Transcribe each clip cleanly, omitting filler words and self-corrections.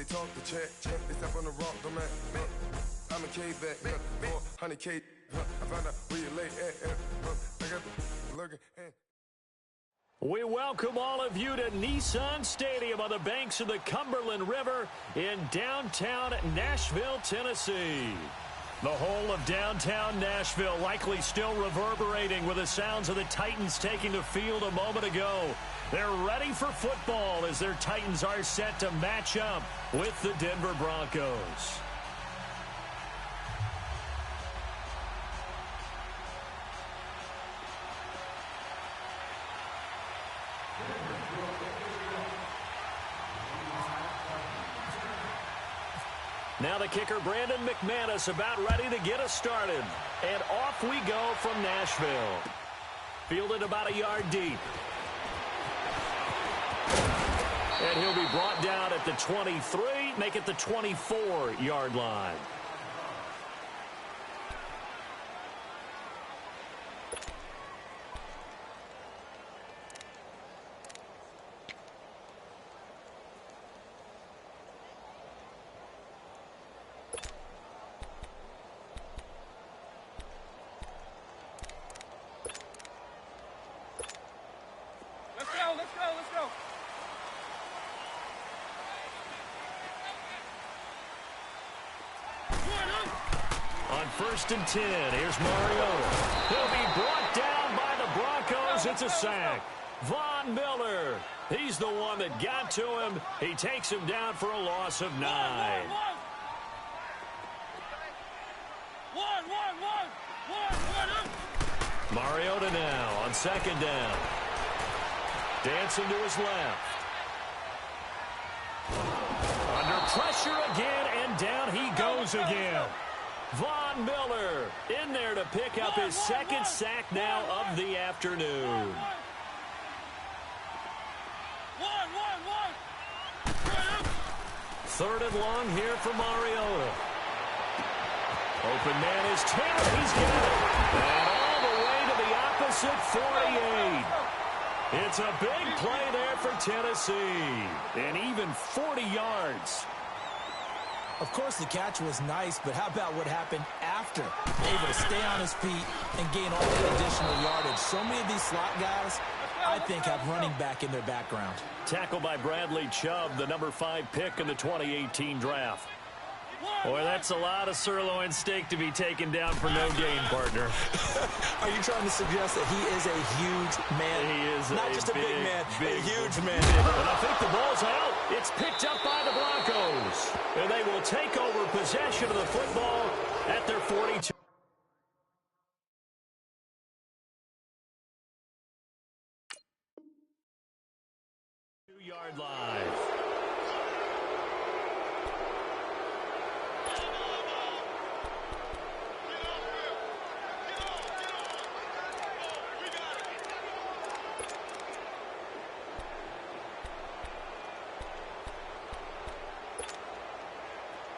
talk the check. They step on the rock, don't man. I'm a K back, 400K. I found out where you lay at. I got the lurking. We welcome all of you to Nissan Stadium on the banks of the Cumberland River in downtown Nashville, Tennessee. The whole of downtown Nashville likely still reverberating with the sounds of the Titans taking the field a moment ago. They're ready for football as their Titans are set to match up with the Denver Broncos. Now the kicker, Brandon McManus, about ready to get us started. And off we go from Nashville. Fielded about a yard deep. And he'll be brought down at the 23, make it the 24-yard line. Let's go. On 1st and 10, here's Mariota. He'll be brought down by the Broncos. It's a sack. Von Miller, he's the one that got to him. He takes him down for a loss of 9. Mariota now on 2nd down. Dancing to his left. Under pressure again, and down he goes again. Von Miller in there to pick up his second sack now of the afternoon. Third and long here for Mariota. Open man is Taylor. He's got it. And all the way to the opposite 48. It's a big play there for Tennessee. And even 40 yards. Of course, the catch was nice, but how about what happened after? Able to stay on his feet and gain all the additional yardage. So many of these slot guys, I think, have running back in their background. Tackled by Bradley Chubb, the number 5 pick in the 2018 draft. Boy, that's a lot of sirloin steak to be taken down for no gain, partner. Are you trying to suggest that he is a huge man? He is not just a big man, a huge man. And I think the ball's out. It's picked up by the Broncos. And they will take over possession of the football at their 42. Yard line.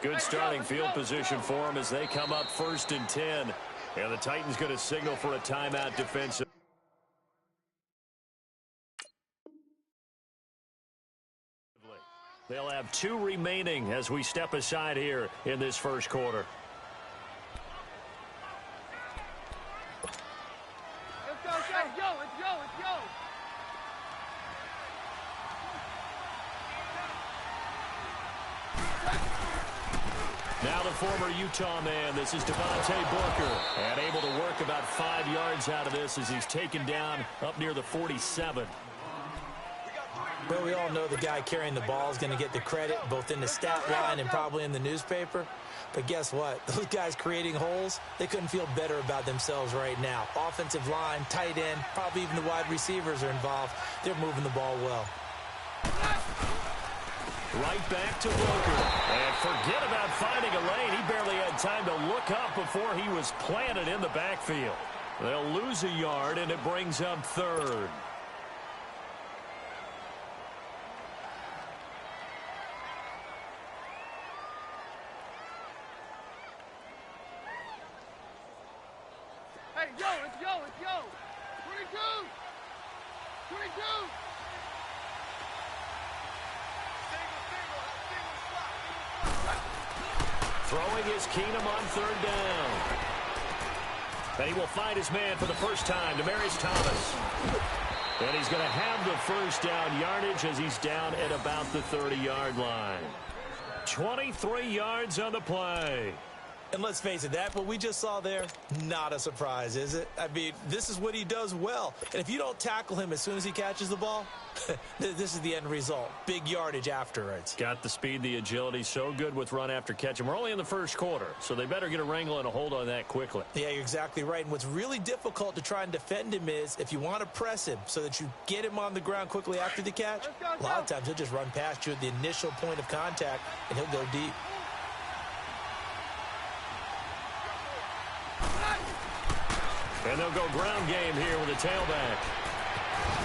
Good starting field position for them as they come up 1st and 10. And the Titans going to signal for a timeout defensive. They'll have 2 remaining as we step aside here in this first quarter. Let's go. Now the former Utah man, this is Devontae Booker, and able to work about 5 yards out of this as he's taken down up near the 47. Well, we all know the guy carrying the ball is going to get the credit, both in the stat line and probably in the newspaper. But guess what? Those guys creating holes, they couldn't feel better about themselves right now. Offensive line, tight end, probably even the wide receivers are involved. They're moving the ball well. Right back to Booker. And forget about finding a lane. He barely had time to look up before he was planted in the backfield. They'll lose a yard, and it brings up 3rd. Let's go. 22. Throwing is Keenum on third down. And he will find his man for the first time, Demaryius Thomas. And he's going to have the first down yardage as he's down at about the 30-yard line. 23 yards on the play. And let's face it, that what we just saw there, not a surprise, is it? I mean, this is what he does well. And if you don't tackle him as soon as he catches the ball, this is the end result. Big yardage afterwards. Got the speed, the agility, so good with run after catch. And we're only in the first quarter, so they better get a wrangle and a hold on that quickly. Yeah, you're exactly right. And what's really difficult to try and defend him is if you want to press him so that you get him on the ground quickly after the catch, a lot of times he'll just run past you at the initial point of contact, and he'll go deep. And they'll go ground game here with a tailback.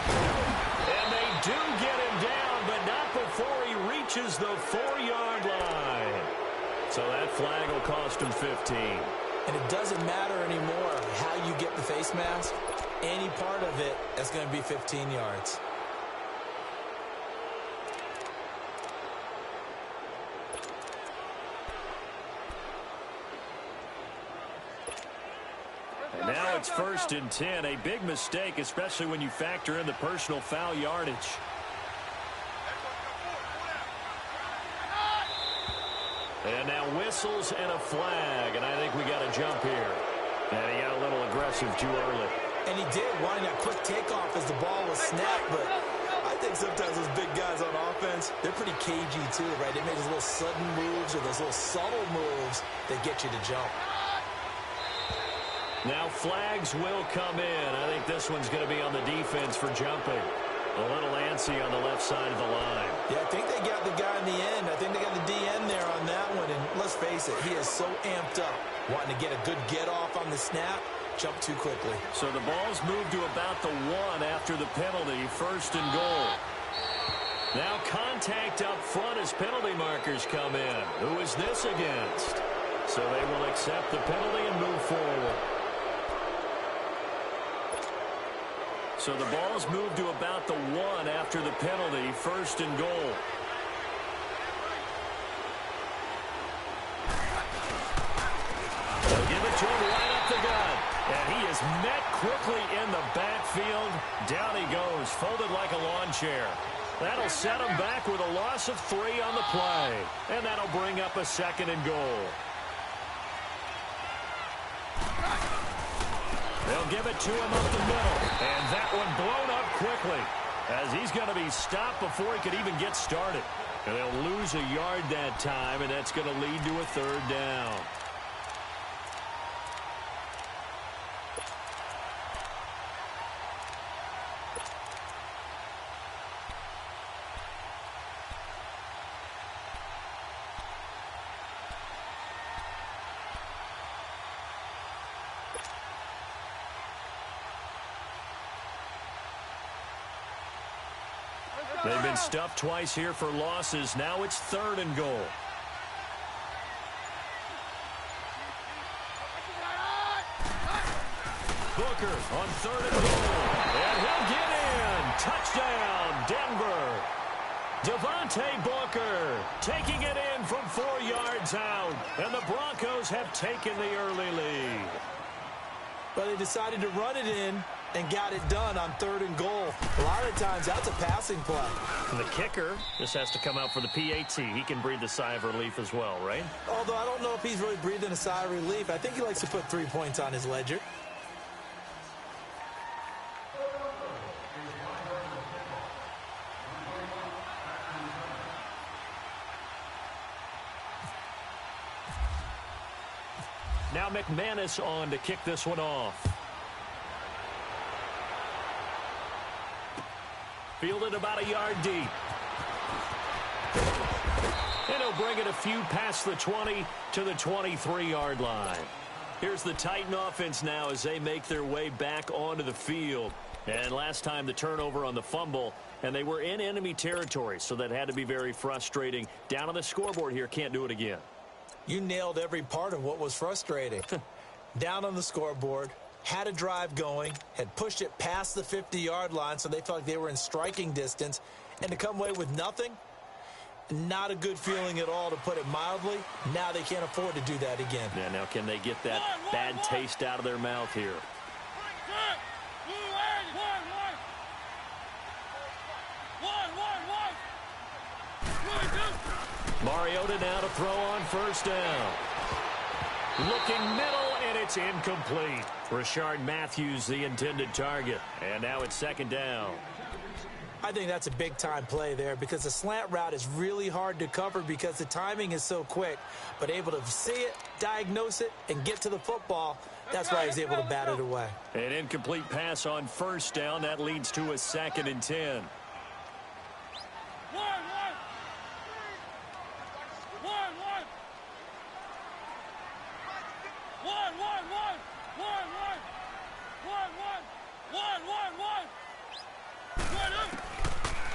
And they do get him down, but not before he reaches the 4-yard line. So that flag will cost him 15. And it doesn't matter anymore how you get the face mask. Any part of it is going to be 15 yards. And now it's 1st and 10. A big mistake, especially when you factor in the personal foul yardage. And now whistles and a flag, and I think we got a jump here. And he got a little aggressive too early. And he did, wanting a quick takeoff as the ball was snapped, but I think sometimes those big guys on offense, they're pretty cagey too, right? They make those little sudden moves or those little subtle moves that get you to jump. Now flags will come in. I think this one's going to be on the defense for jumping. A little antsy on the left side of the line. Yeah, I think they got the guy in the end. I think they got the DN there on that one. And let's face it, he is so amped up, wanting to get a good get-off on the snap, jump too quickly. So the ball's moved to about the 1 after the penalty, 1st and goal. Now contact up front as penalty markers come in. Who is this against? So they will accept the penalty and move forward. So the ball's moved to about the 1 after the penalty, 1st and goal. They'll give it to him right up the gut. And he is met quickly in the backfield. Down he goes, folded like a lawn chair. That'll set him back with a loss of 3 on the play. And that'll bring up a 2nd and goal. They'll give it to him up the middle. And that one blown up quickly as he's going to be stopped before he could even get started. And they'll lose a yard that time, and that's going to lead to a 3rd down. They've been stuffed twice here for losses. Now it's 3rd and goal. Booker on 3rd and goal. And he'll get in. Touchdown, Denver. Devontae Booker taking it in from 4 yards out. And the Broncos have taken the early lead. But they decided to run it in and got it done on 3rd and goal. A lot of times, that's a passing play. And the kicker just has to come out for the PAT. He can breathe a sigh of relief as well, right? Although I don't know if he's really breathing a sigh of relief. I think he likes to put 3 points on his ledger. Now McManus on to kick this one off. Fielded about a yard deep. And he'll bring it a few past the 20 to the 23-yard line. Here's the Titan offense now as they make their way back onto the field. And last time the turnover on the fumble, and they were in enemy territory, so that had to be very frustrating. Down on the scoreboard here, can't do it again. You nailed every part of what was frustrating. Down on the scoreboard, had a drive going, had pushed it past the 50-yard line so they felt like they were in striking distance, and to come away with nothing, Not a good feeling at all, to put it mildly. Now they can't afford to do that again. Yeah, now can they get that bad taste out of their mouth here? Mariota now to throw on first down. Looking middle, and it's incomplete. Rashard Matthews, the intended target. And now it's second down. I think that's a big-time play there, because the slant route is really hard to cover because the timing is so quick. But able to see it, diagnose it, and get to the football, that's why he's able to bat it away. An incomplete pass on first down. That leads to a 2nd and 10.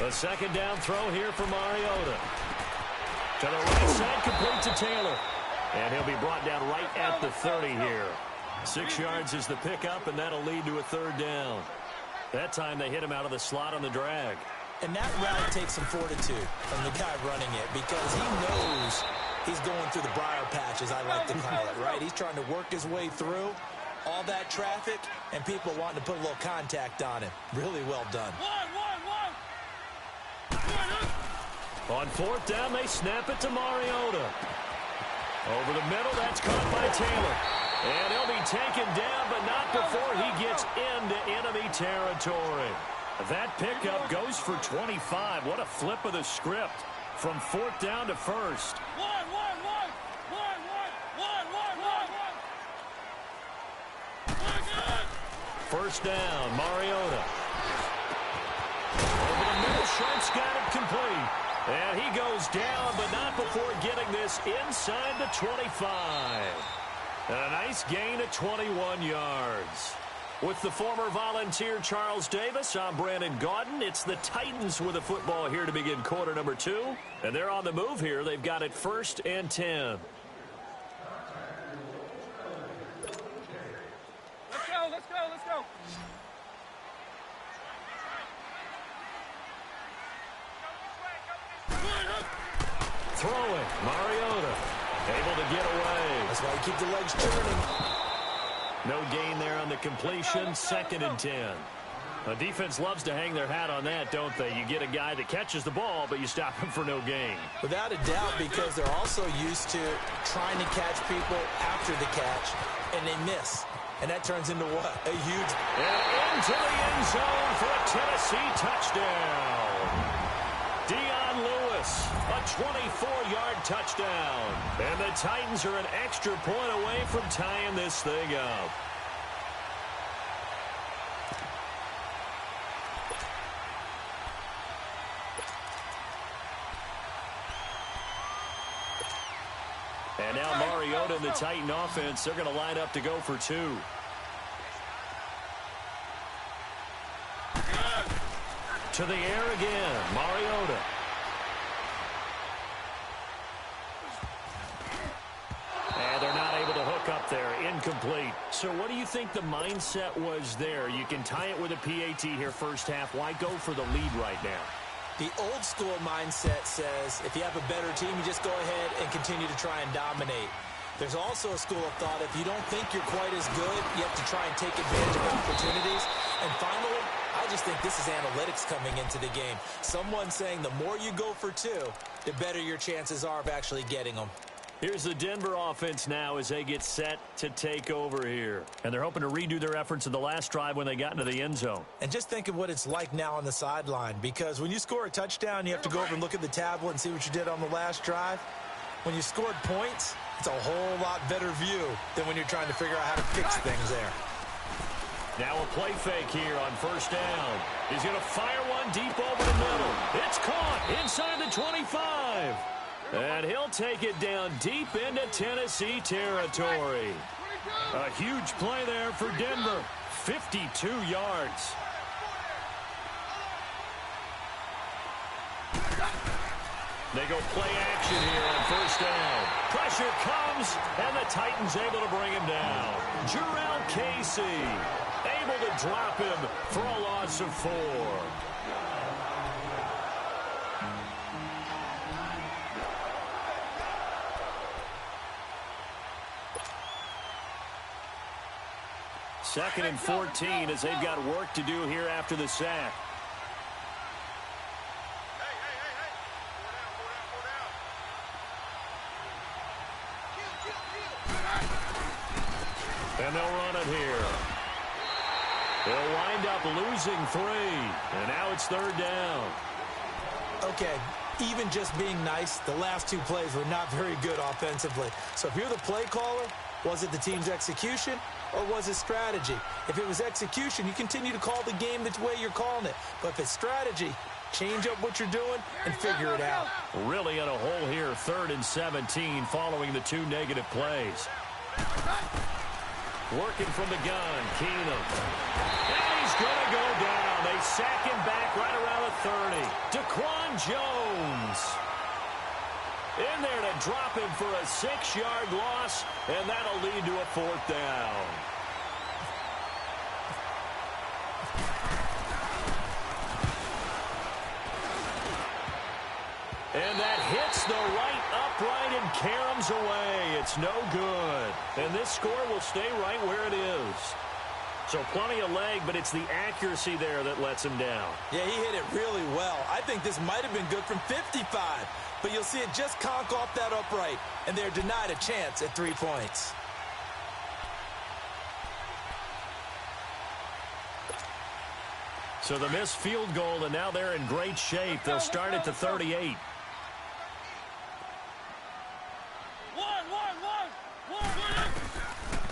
A second down throw here for Mariota. To the right side, complete to Taylor. And he'll be brought down right at the 30 here. 6 yards is the pickup, and that'll lead to a 3rd down. That time they hit him out of the slot on the drag. And that route takes some fortitude from the guy running it, because he knows he's going through the briar patch, as I like to call it, right? He's trying to work his way through all that traffic and people wanting to put a little contact on him. Really well done. On 4th down, they snap it to Mariota. Over the middle, that's caught by Taylor. And he'll be taken down, but not before he gets into enemy territory. That pickup goes for 25. What a flip of the script from 4th down to 1st. First down, Mariota. Over the middle, Sharp's got it complete. And he goes down, but not before getting this inside the 25. And a nice gain of 21 yards. With the former Volunteer Charles Davis, I'm Brandon Gaudin. It's the Titans with the football here to begin quarter number 2. And they're on the move here. They've got it 1st and 10. Let's go. Throwing, Mariota, able to get away. That's why you keep the legs turning. No gain there on the completion, 2nd and 10. The defense loves to hang their hat on that, don't they? You get a guy that catches the ball, but you stop him for no gain. Without a doubt, because they're also used to trying to catch people after the catch, and they miss. And that turns into what? A huge... And into the end zone for a Tennessee touchdown. Dion Lewis, a 24-yard touchdown. And the Titans are an extra point away from tying this thing up. And now Mariota and the Titan offense, they're going to line up to go for 2. To the air again, Mariota. And they're not able to hook up there, incomplete. So what do you think the mindset was there? You can tie it with a PAT here first half. Why go for the lead right now? The old school mindset says if you have a better team, you just go ahead and continue to try and dominate. There's also a school of thought, if you don't think you're quite as good, you have to try and take advantage of opportunities. And finally, I just think this is analytics coming into the game. Someone saying the more you go for 2, the better your chances are of actually getting them. Here's the Denver offense now as they get set to take over here. And they're hoping to redo their efforts in the last drive when they got into the end zone. And just think of what it's like now on the sideline, because when you score a touchdown, you have to go over and look at the tablet and see what you did on the last drive. When you scored points, it's a whole lot better view than when you're trying to figure out how to fix things there. Now a play fake here on first down. He's going to fire one deep over the middle. It's caught inside the 25. And he'll take it down deep into Tennessee territory. A huge play there for Denver. 52 yards. They go play action here on first down. Pressure comes, and the Titans able to bring him down. Jarrell Casey able to drop him for a loss of 4. 2nd and 14 as they've got work to do here after the sack. And they'll run it here. They'll wind up losing 3. And now it's 3rd down. Okay, even just being nice, the last 2 plays were not very good offensively. So if you're the play caller, was it the team's execution or was it strategy? If it was execution, you continue to call the game the way you're calling it. But if it's strategy, change up what you're doing and figure it out. Really in a hole here, 3rd and 17 following the 2 negative plays. Working from the gun, Keenum. And he's going to go down. They sack him back right around the 30. Daquan Jones in there to drop him for a 6-yard loss, and that'll lead to a 4th down. And that hits the right upright and caroms away. It's no good. And this score will stay right where it is. So plenty of leg, but it's the accuracy there that lets him down. Yeah, he hit it really well. I think this might have been good from 55. But you'll see it just conk off that upright, and they're denied a chance at 3 points. So the missed field goal, and now they're in great shape. They'll start at the 38.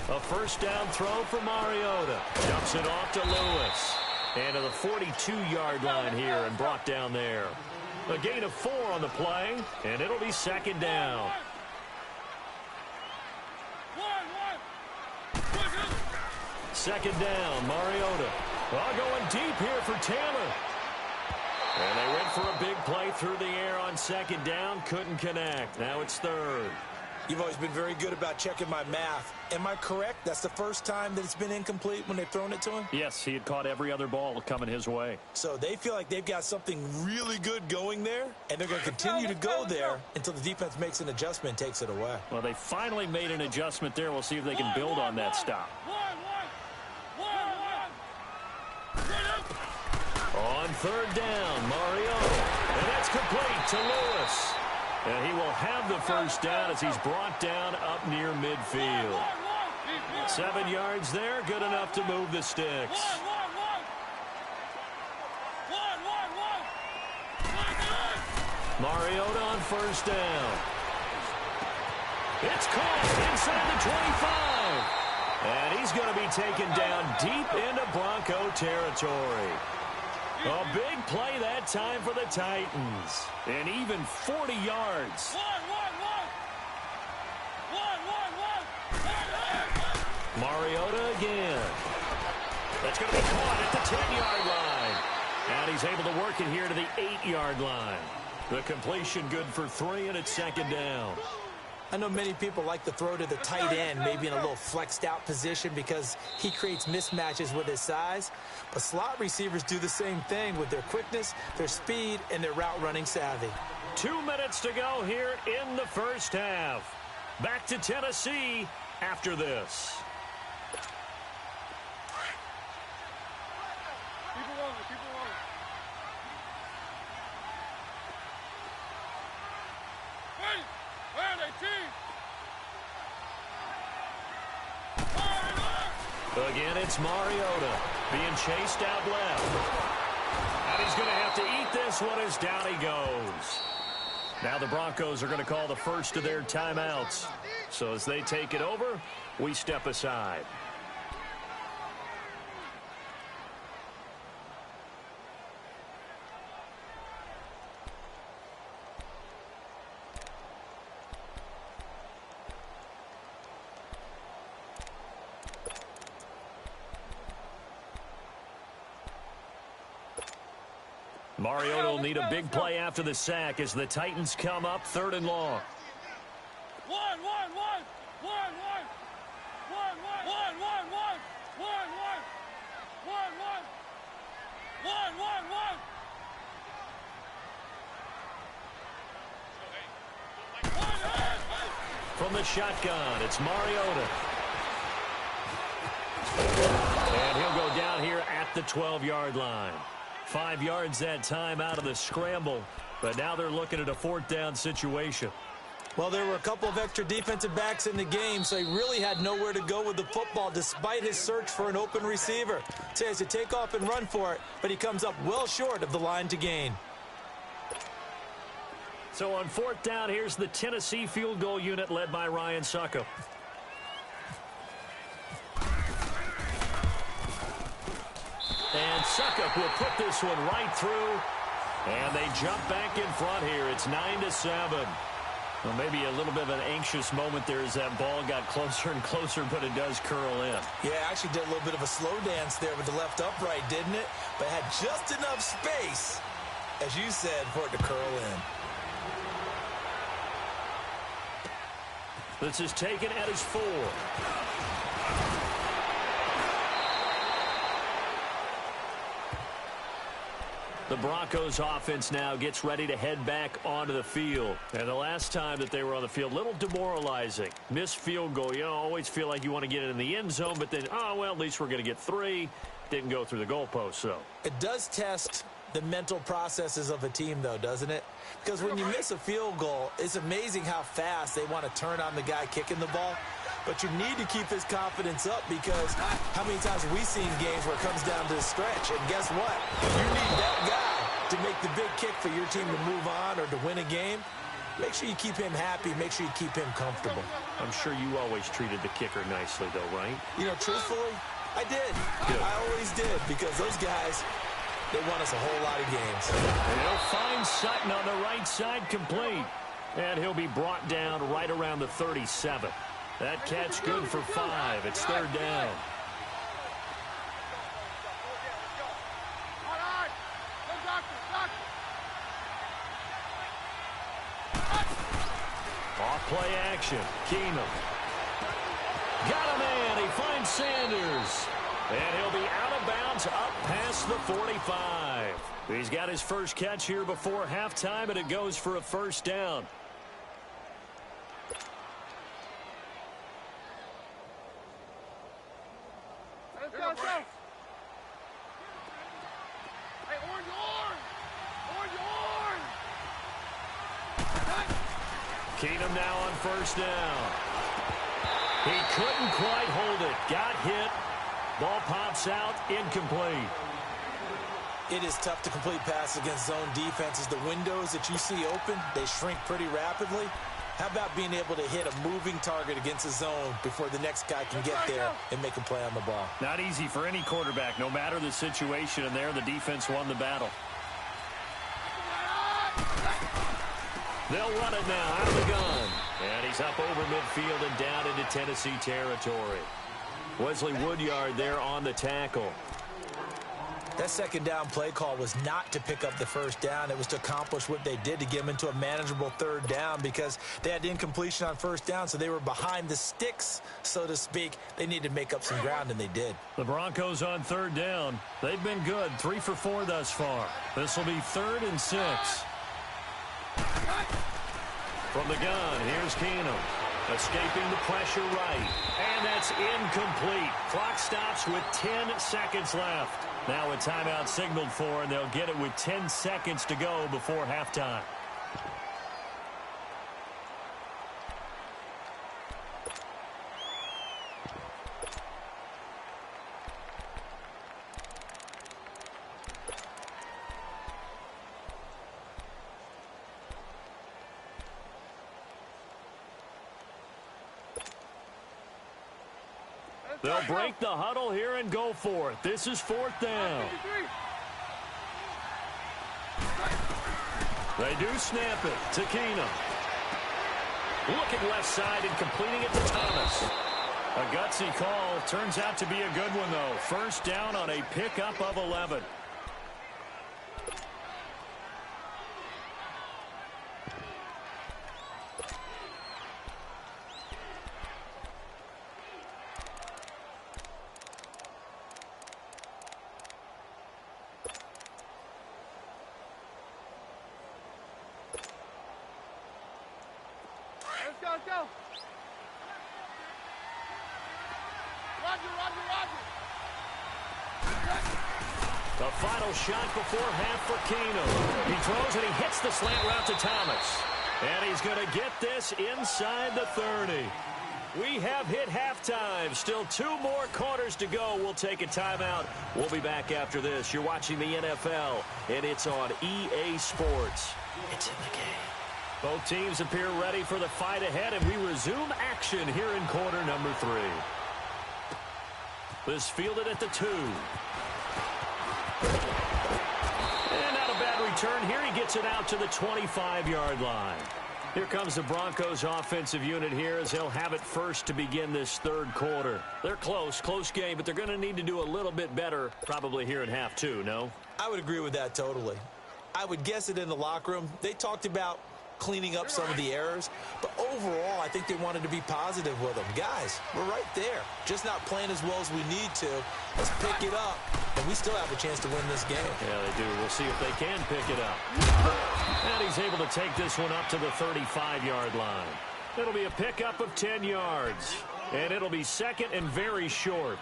A 1st down throw for Mariota. Dumps it off to Lewis. And to the 42-yard line here and brought down there. A gain of 4 on the play, and it'll be 2nd down. Second down, Mariota. Going deep here for Taylor. And they went for a big play through the air on 2nd down. Couldn't connect. Now it's 3rd. You've always been very good about checking my math. Am I correct? That's the first time that it's been incomplete when they've thrown it to him? Yes, he had caught every other ball coming his way. So they feel like they've got something really good going there, and they're going to continue to go there until the defense makes an adjustment and takes it away. Well, they finally made an adjustment there. We'll see if they can build on that stop. On 3rd down, Mariota. And that's complete to Lewis. And he will have the 1st down as he's brought down up near midfield. 7 yards there, good enough to move the sticks. Mariota on 1st down. It's caught inside the 25. And he's going to be taken down deep into Bronco territory. A big play that time for the Titans. And even 40 yards. Mariota again. That's going to be caught at the 10-yard line. And he's able to work it here to the 8-yard line. The completion good for 3, and it's 2nd down. I know many people like to throw to the tight end, maybe in a little flexed out position because he creates mismatches with his size. But slot receivers do the same thing with their quickness, their speed, and their route running savvy. 2 minutes to go here in the 1st half. Back to Tennessee after this. Again, it's Mariota being chased out left. And he's going to have to eat this one as down he goes. Now the Broncos are going to call the first of their timeouts. So as they take it over, we step aside. Mariota will need a big play after the sack as the Titans come up 3rd and long. From the shotgun, it's Mariota. And he'll go down here at the 12-yard line. 5 yards that time out of the scramble, but now they're looking at a 4th down situation. Well, there were a couple of extra defensive backs in the game, so he really had nowhere to go with the football despite his search for an open receiver. So he has to take off and run for it, but he comes up well short of the line to gain. So on 4th down, here's the Tennessee field goal unit led by Ryan Suckup. And Suckup will put this one right through. And they jump back in front here. It's 9-7. Well, maybe a little bit of an anxious moment there as that ball got closer and closer, but it does curl in. Yeah, actually did a little bit of a slow dance there with the left upright, didn't it? But had just enough space, as you said, for it to curl in. This is taken at his 4. The Broncos offense now gets ready to head back onto the field. And the last time that they were on the field, a little demoralizing. Missed field goal. You know, always feel like you want to get it in the end zone, but then, oh, well, at least we're going to get 3. Didn't go through the goalpost, so. It does test the mental processes of a team, though, doesn't it? Because when you miss a field goal, it's amazing how fast they want to turn on the guy kicking the ball. But you need to keep his confidence up because how many times have we seen games where it comes down to the stretch? And guess what? You need that guy to make the big kick for your team to move on or to win a game. Make sure you keep him happy. Make sure you keep him comfortable. I'm sure you always treated the kicker nicely, though, right? You know, truthfully, I did. Good. I always did because those guys, they won us a whole lot of games. And he'll find Sutton on the right side complete. And he'll be brought down right around the 37. That catch good for 5. It's 3rd down. Off play action. Keenum. Got a man. He finds Sanders. And he'll be out of bounds up past the 45. He's got his first catch here before halftime, and it goes for a 1st down. Let's go. Hey, orange. Keenum now on 1st down. He couldn't quite hold it. Got hit. Ball pops out. Incomplete. It is tough to complete passes against zone defenses. The windows that you see open, they shrink pretty rapidly. How about being able to hit a moving target against a zone before the next guy can get there and make a play on the ball? Not easy for any quarterback, no matter the situation, and there the defense won the battle. They'll run it now out of the gun. And he's up over midfield and down into Tennessee territory. Wesley Woodyard there on the tackle. That 2nd down play call was not to pick up the 1st down. It was to accomplish what they did to get them into a manageable 3rd down because they had incompletion on 1st down, so they were behind the sticks, so to speak. They needed to make up some ground, and they did. The Broncos on 3rd down. They've been good. 3 for 4 thus far. This will be 3rd and 6. From the gun, here's Keenum. Escaping the pressure right. And that's incomplete. Clock stops with 10 seconds left. Now a timeout signaled for, and they'll get it with 10 seconds to go before halftime. They'll break the huddle here and go for it. This is 4th down. They do snap it to Keenum. Looking left side and completing it to Thomas. A gutsy call. Turns out to be a good one, though. 1st down on a pickup of 11. Let's go. The final shot before half for Kano. He throws and he hits the slant route to Thomas. And he's going to get this inside the 30. We have hit halftime. Still 2 more quarters to go. We'll take a timeout. We'll be back after this. You're watching the NFL, and it's on EA Sports. It's in the game. Both teams appear ready for the fight ahead, and we resume action here in quarter number 3. This fielded at the 2. And not a bad return here. He gets it out to the 25-yard line. Here comes the Broncos offensive unit here as they'll have it first to begin this third quarter. They're close game, but they're going to need to do a little bit better probably here in half 2, no? I would agree with that totally. I would guess it in the locker room. They talked about cleaning up some of the errors, but overall I think they wanted to be positive with them. Guys, we're right there, just not playing as well as we need to. Let's pick it up, and we still have a chance to win this game. Yeah, they do. We'll see if they can pick it up. And he's able to take this one up to the 35-yard line. It'll be a pickup of 10 yards, and it'll be second and very short.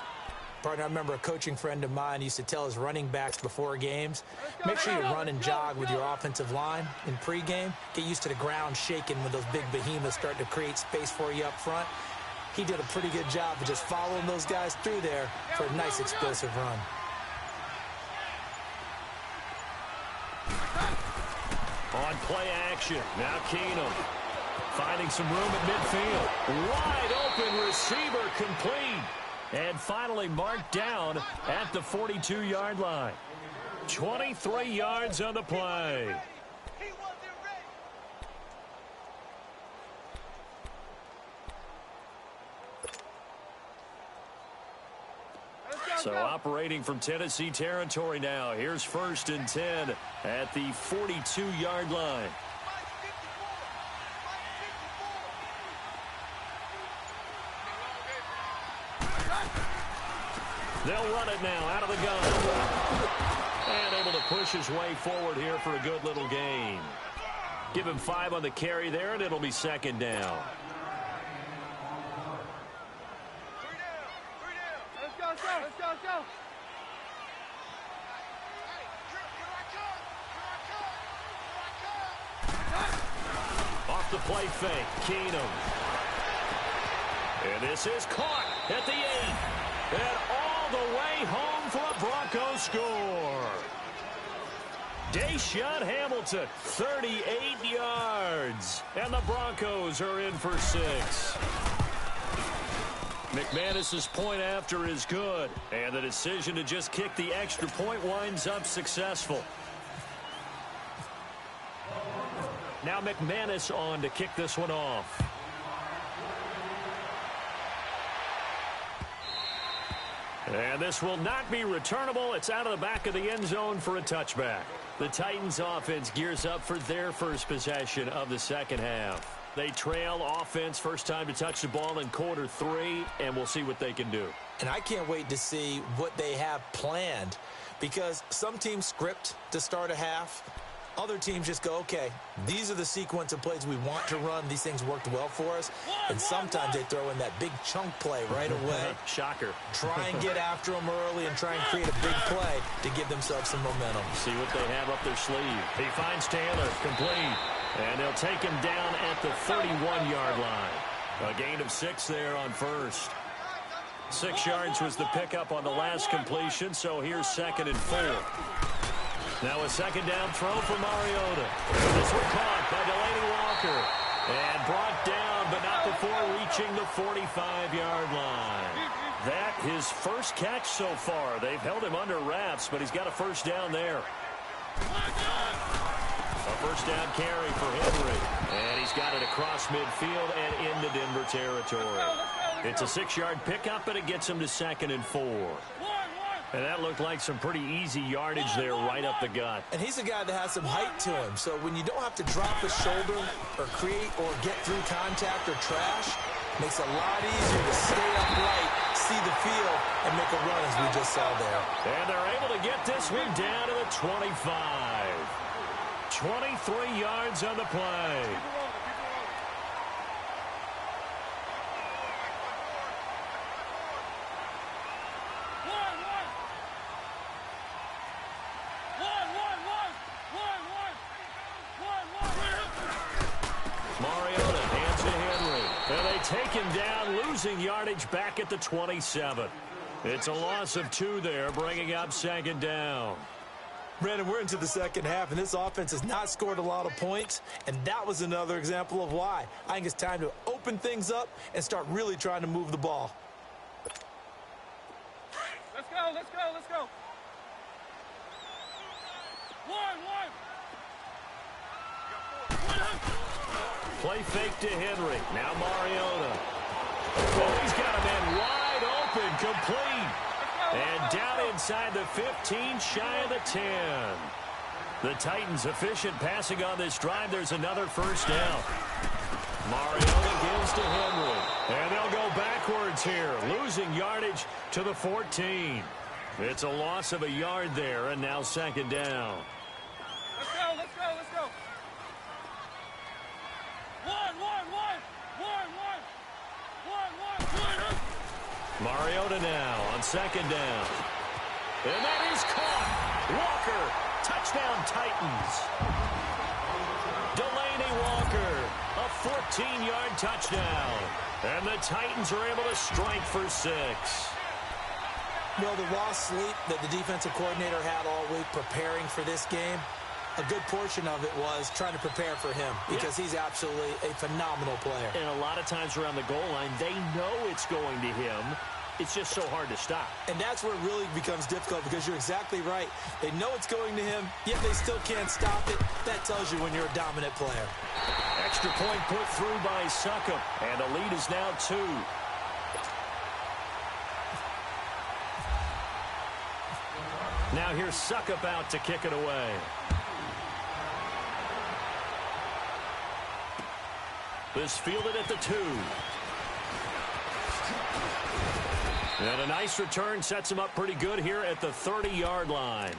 Partner, I remember a coaching friend of mine used to tell his running backs before games, make sure you run and jog with your offensive line in pregame. Get used to the ground shaking when those big behemoths start to create space for you up front. He did a pretty good job of just following those guys through there for a nice explosive run. On play action, now Keenum finding some room at midfield. Wide open receiver complete. And finally marked down at the 42-yard line. 23 yards on the play. So operating from Tennessee territory now. Here's 1st and 10 at the 42-yard line. They'll run it now out of the gun. And able to push his way forward here for a good little gain. Give him 5 on the carry there, and it'll be 2nd down. Let's go. Off the play fake, Keenum. And this is caught at the 8. And all the way home for a Broncos score. Deshaun Hamilton, 38 yards. And the Broncos are in for 6. McManus's point after is good. And the decision to just kick the extra point winds up successful. Now McManus on to kick this one off. And this will not be returnable. It's out of the back of the end zone for a touchback. The Titans offense gears up for their first possession of the second half. They trail offense, first time to touch the ball in quarter 3, and we'll see what they can do. And I can't wait to see what they have planned, because some teams script to start a half. Other teams just go, okay, these are the sequence of plays we want to run. These things worked well for us. And sometimes they throw in that big chunk play right away. Shocker. Try and get after them early and try and create a big play to give themselves some momentum. See what they have up their sleeve. He finds Taylor, complete. And they'll take him down at the 31-yard line. A gain of 6 there on first. 6 yards was the pickup on the last completion, so here's 2nd and 4. Now a second down throw for Mariota. This one caught by Delaney Walker. And brought down, but not before reaching the 45-yard line. That his first catch so far. They've held him under wraps, but he's got a first down there. A first down carry for Henry. And he's got it across midfield and into Denver territory. It's a 6-yard pickup, and it gets him to 2nd and 4. And that looked like some pretty easy yardage there right up the gut. And he's a guy that has some height to him. So when you don't have to drop a shoulder or create or get through contact or trash, makes it a lot easier to stay upright, see the field, and make a run as we just saw there. And they're able to get this one down to the 25. 23 yards on the play. taken down, losing yardage back at the 27. It's a loss of 2 there, bringing up 2nd down. Brandon, we're into the second half, and this offense has not scored a lot of points, and that was another example of why. I think it's time to open things up and start really trying to move the ball. Let's go, let's go, let's go. One. Play fake to Henry. Now Mariota. Oh, he's got a man wide open, complete. And down inside the 15, shy of the 10. The Titans efficient passing on this drive. There's another first down. Mariota gives to Henry. And they'll go backwards here, losing yardage to the 14. It's a loss of a yard there, and now 2nd down. Let's go. One. Mariota now on 2nd down. And that is caught. Walker, touchdown Titans. Delaney Walker, a 14-yard touchdown. And the Titans are able to strike for 6. Well, the raw sleep that the defensive coordinator had all week preparing for this game, a good portion of it was trying to prepare for him because he's absolutely a phenomenal player. And a lot of times around the goal line, they know it's going to him. It's just so hard to stop. And that's where it really becomes difficult because you're exactly right. They know it's going to him, yet they still can't stop it. That tells you when you're a dominant player. Extra point put through by Succop, and the lead is now 2. Now here's Succop out to kick it away. This fielded at the 2. And a nice return sets him up pretty good here at the 30-yard line.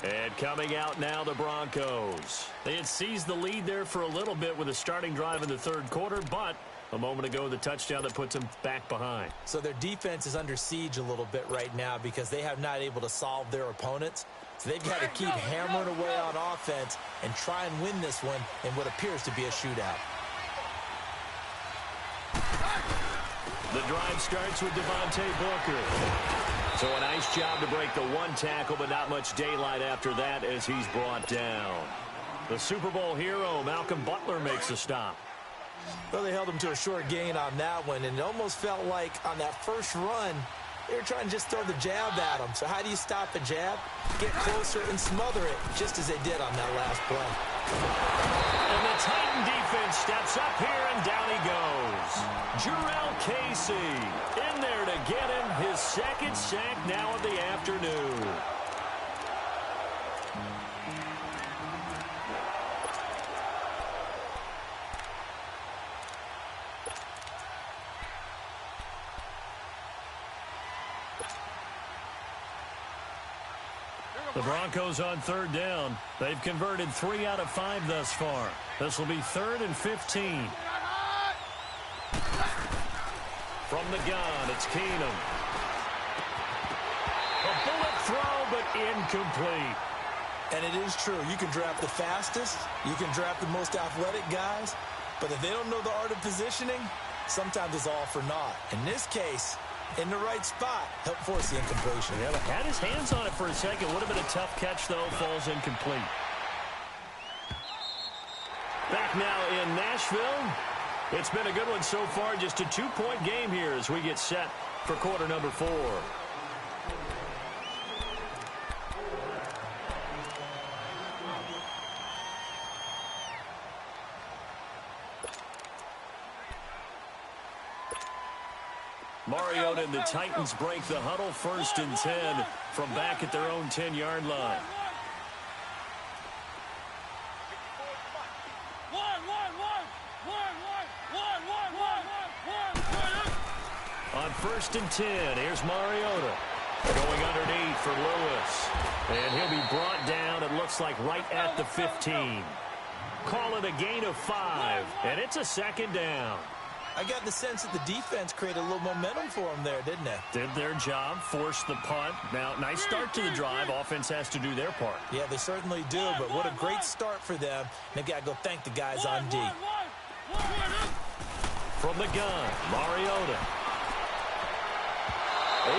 And coming out now, the Broncos. They had seized the lead there for a little bit with a starting drive in the 3rd quarter, but a moment ago, the touchdown that puts them back behind. So their defense is under siege a little bit right now because they have not able to solve their opponents. So they've got to keep hammering away on offense and try and win this one in what appears to be a shootout. The drive starts with Devontae Booker. So a nice job to break the 1 tackle, but not much daylight after that as he's brought down. The Super Bowl hero, Malcolm Butler, makes a stop. Well, they held him to a short gain on that one, and it almost felt like on that first run, they were trying to just throw the jab at him. So how do you stop a jab? Get closer and smother it, just as they did on that last play. And the Titan defense steps up here, and down he goes. Jurrell Casey in there to get him his 2nd sack now of the afternoon. The Broncos on 3rd down. They've converted 3 out of 5 thus far. This will be 3rd and 15. From the gun, it's Keenum. A bullet throw, but incomplete. And it is true. You can draft the fastest. You can draft the most athletic guys. But if they don't know the art of positioning, sometimes it's all for naught. In this case, in the right spot, help force the incompletion. Yeah, but had his hands on it for a second. Would have been a tough catch, though. Falls incomplete. Back now in Nashville. It's been a good one so far. Just a 2-point game here as we get set for quarter number 4. Mariota and the Titans break the huddle, 1st and 10 from back at their own 10-yard line. On 1st and 10, here's Mariota going underneath for Lewis. And he'll be brought down, it looks like, right at the 15. Call it a gain of 5, and it's a 2nd down. I got the sense that the defense created a little momentum for them there, didn't they? Did their job, forced the punt. Now, nice start to the drive. Offense has to do their part. Yeah, they certainly do, but what a great start for them. They've got to go thank the guys on D. From from the gun. Mariota.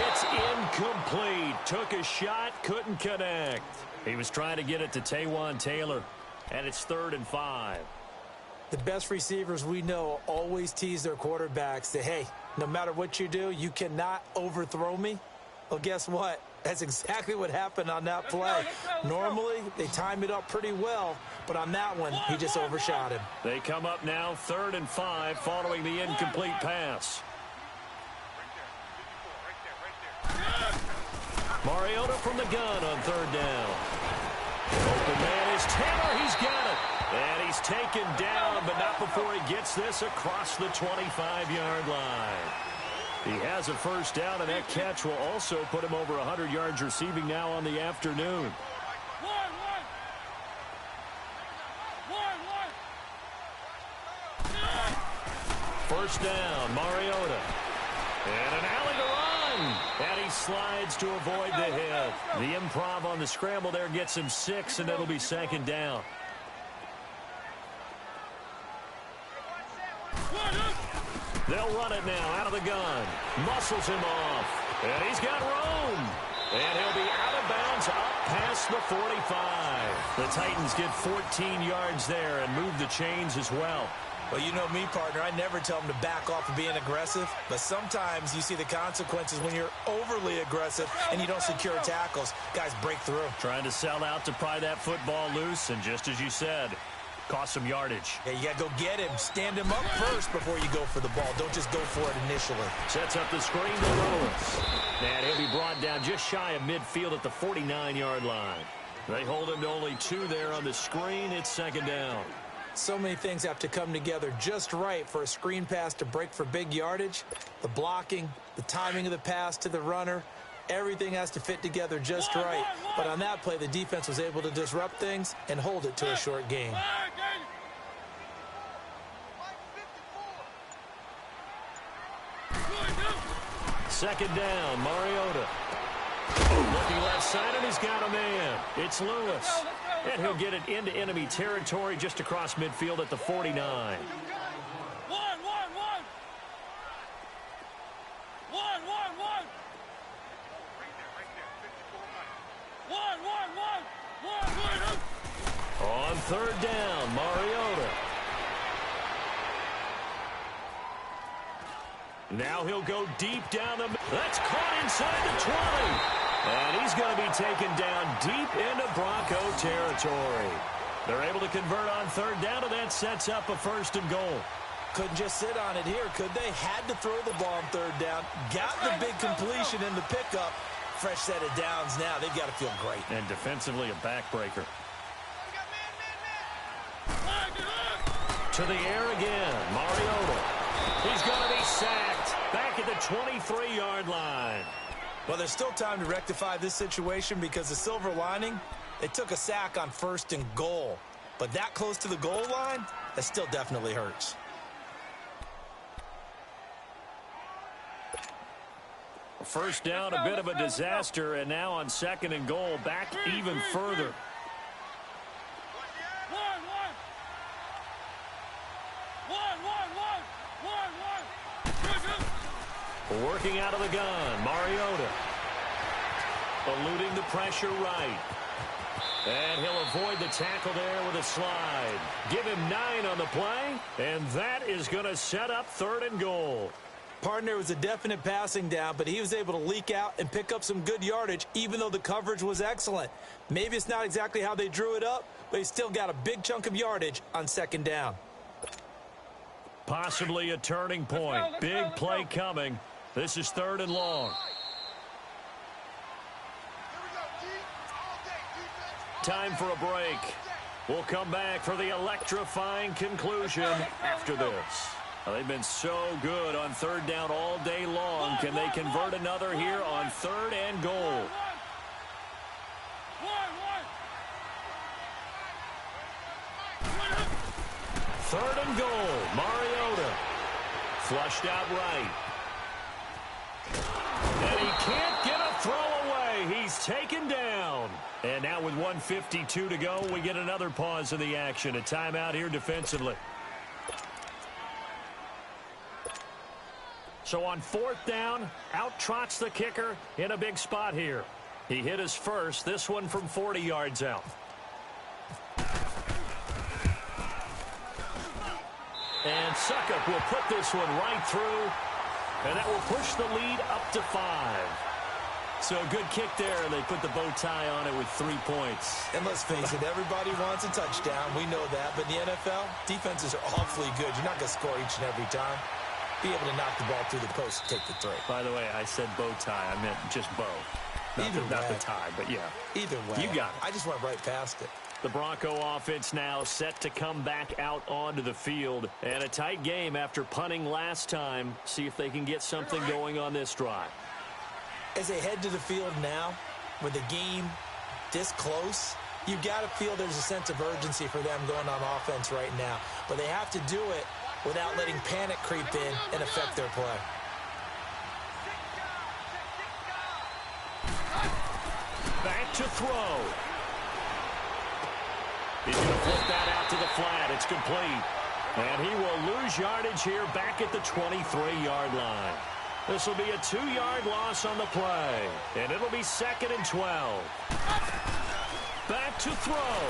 It's incomplete. Took a shot, couldn't connect. He was trying to get it to Taywan Taylor, and it's 3rd and 5. The best receivers we know always tease their quarterbacks that, hey, no matter what you do, you cannot overthrow me. Well, guess what? That's exactly what happened on that play. Normally, they time it up pretty well, but on that one, he just overshot him. They come up now 3rd and 5 following the incomplete pass. Mariota from the gun on 3rd down. Open man is Taylor. He's got it. And he's taken down, but not before he gets this across the 25-yard line. He has a first down, and that catch will also put him over 100 yards receiving now on the afternoon. First down, Mariota. And an alley to run. And he slides to avoid the hit. The improv on the scramble there gets him 6, and it'll be 2nd down. They'll run it now out of the gun. Muscles him off. And he's got room. And he'll be out of bounds up past the 45. The Titans get 14 yards there and move the chains as well. Well, you know me, partner. I never tell them to back off of being aggressive. But sometimes you see the consequences when you're overly aggressive and you don't secure tackles. Guys break through. Trying to sell out to pry that football loose. And just as you said, cost some yardage. Yeah, you got to go get him. Stand him up first before you go for the ball. Don't just go for it initially. Sets up the screen to Lewis. And he'll be brought down just shy of midfield at the 49-yard line. They hold him to only 2 there on the screen. It's 2nd down. So many things have to come together just right for a screen pass to break for big yardage. The blocking, the timing of the pass to the runner, everything has to fit together just right. But on that play, the defense was able to disrupt things and hold it to a short gain. Second down, Mariota. Looking left side, and he's got a man. It's Lewis. And he'll get it into enemy territory just across midfield at the 49. On 3rd down, Mariota. Now he'll go deep down the middle. That's caught inside the 20. And he's going to be taken down deep into Bronco territory. They're able to convert on 3rd down, and that sets up a 1st and goal. Couldn't just sit on it here, could they? Had to throw the ball on 3rd down. Got the big completion in the pickup. Fresh set of downs now. They've got to feel great. And defensively, a backbreaker. To the air again. Mariota. He's going to be sacked. Back at the 23-yard line. Well, there's still time to rectify this situation because the silver lining, they took a sack on 1st and goal. But that close to the goal line, that still definitely hurts. First down, a bit of a disaster, and now on 2nd and goal, back even further. Working out of the gun, Mariota. Eluding the pressure right. And he'll avoid the tackle there with a slide. Give him 9 on the play, and that is going to set up 3rd and goal. Partner was a definite passing down, but he was able to leak out and pick up some good yardage, even though the coverage was excellent. Maybe it's not exactly how they drew it up, but he still got a big chunk of yardage on 2nd down. Possibly a turning point. Big play coming. This is 3rd and long. Time for a break. We'll come back for the electrifying conclusion after this. They've been so good on 3rd down all day long. Can they convert another here on 3rd and goal? Third and goal. Mariota. Flushed out right. And he can't get a throw away. He's taken down. And now with 1:52 to go, we get another pause in the action. A timeout here defensively. So on 4th down, out trots the kicker in a big spot here. He hit his first, this one from 40 yards out. And Suckup will put this one right through, and that will push the lead up to 5. So a good kick there, and they put the bow tie on it with 3 points. And let's face it, everybody wants a touchdown. We know that. But in the NFL, defenses are awfully good. You're not going to score each and every time. Be able to knock the ball through the post and take the 3. By the way, I said bow tie. I meant just bow. Not the tie, but yeah. Either way. You got it. I just went right past it. The Bronco offense now set to come back out onto the field. And a tight game after punting last time. See if they can get something going on this drive. As they head to the field now, with the game this close, you've got to feel there's a sense of urgency for them going on offense right now. But they have to do it without letting panic creep in and affect their play. Back to throw. He's going to flip that out to the flat. It's complete. And he will lose yardage here back at the 23-yard line. This will be a 2-yard loss on the play. And it'll be 2nd and 12. Back to throw.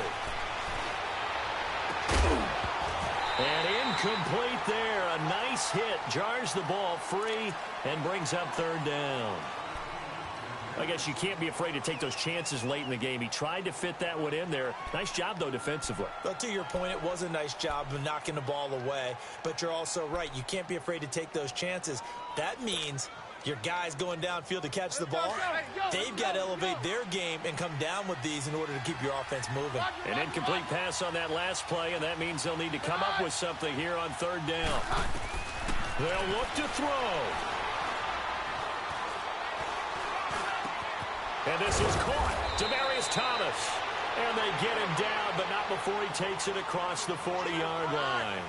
And incomplete there. A nice hit. Jars the ball free and brings up 3rd down. I guess you can't be afraid to take those chances late in the game. He tried to fit that one in there. Nice job, though, defensively. Well, to your point, it was a nice job of knocking the ball away. But you're also right. You can't be afraid to take those chances. That means your guys going downfield to catch the ball, they've got to elevate their game and come down with these in order to keep your offense moving. An incomplete pass on that last play, and that means they'll need to come up with something here on 3rd down. They'll look to throw. And this is caught. Demaryius Thomas. And they get him down, but not before he takes it across the 40-yard line.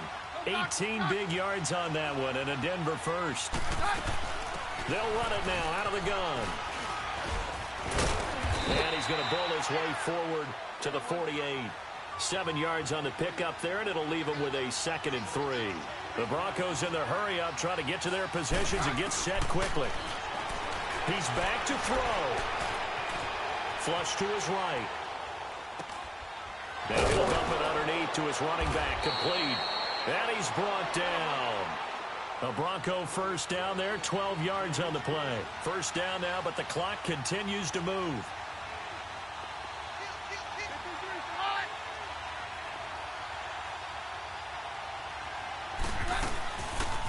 18 big yards on that one, and a Denver first. They'll run it now out of the gun. And he's going to bull his way forward to the 48. 7 yards on the pickup there, and it'll leave him with a 2nd and 3. The Broncos in the hurry-up try to get to their positions and get set quickly. He's back to throw. Flush to his right. Now he'll dump it underneath to his running back. Complete. And he's brought down. A Bronco first down there. 12 yards on the play. First down now, but the clock continues to move.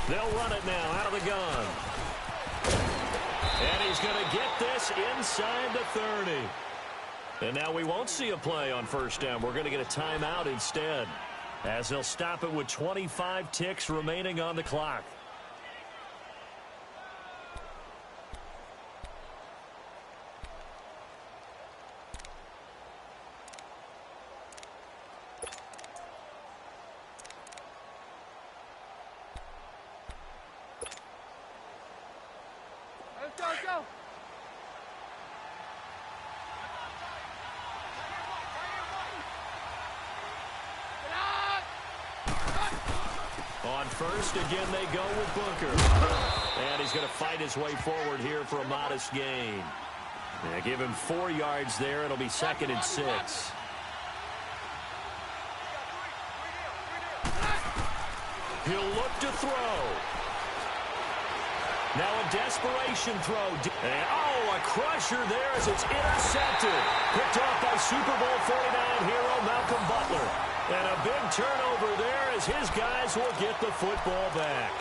They'll run it now out of the gun. And he's going to get this inside the 30. And now we won't see a play on first down. We're going to get a timeout instead, as they'll stop it with 25 ticks remaining on the clock. Let's go. On first, again, they go with Booker. And he's going to fight his way forward here for a modest gain. Give him 4 yards there. It'll be 2nd and 6. He'll look to throw. Now a desperation throw. And, a crusher there as it's intercepted. Picked off by Super Bowl 49 hero Malcolm Butler. And a big turnover there as his guys will get the football back.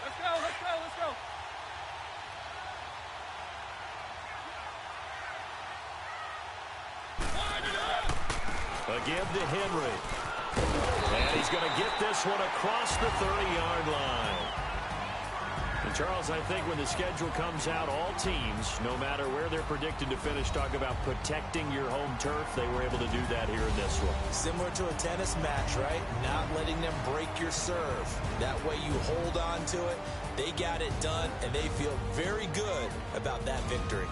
Let's go. Again to Henry. And he's going to get this one across the 30-yard line. The Charles, I think when the schedule comes out, all teams, no matter where they're predicted to finish, talk about protecting your home turf. They were able to do that here in this one. Similar to a tennis match, right? Not letting them break your serve. That way you hold on to it. They got it done, and they feel very good about that victory.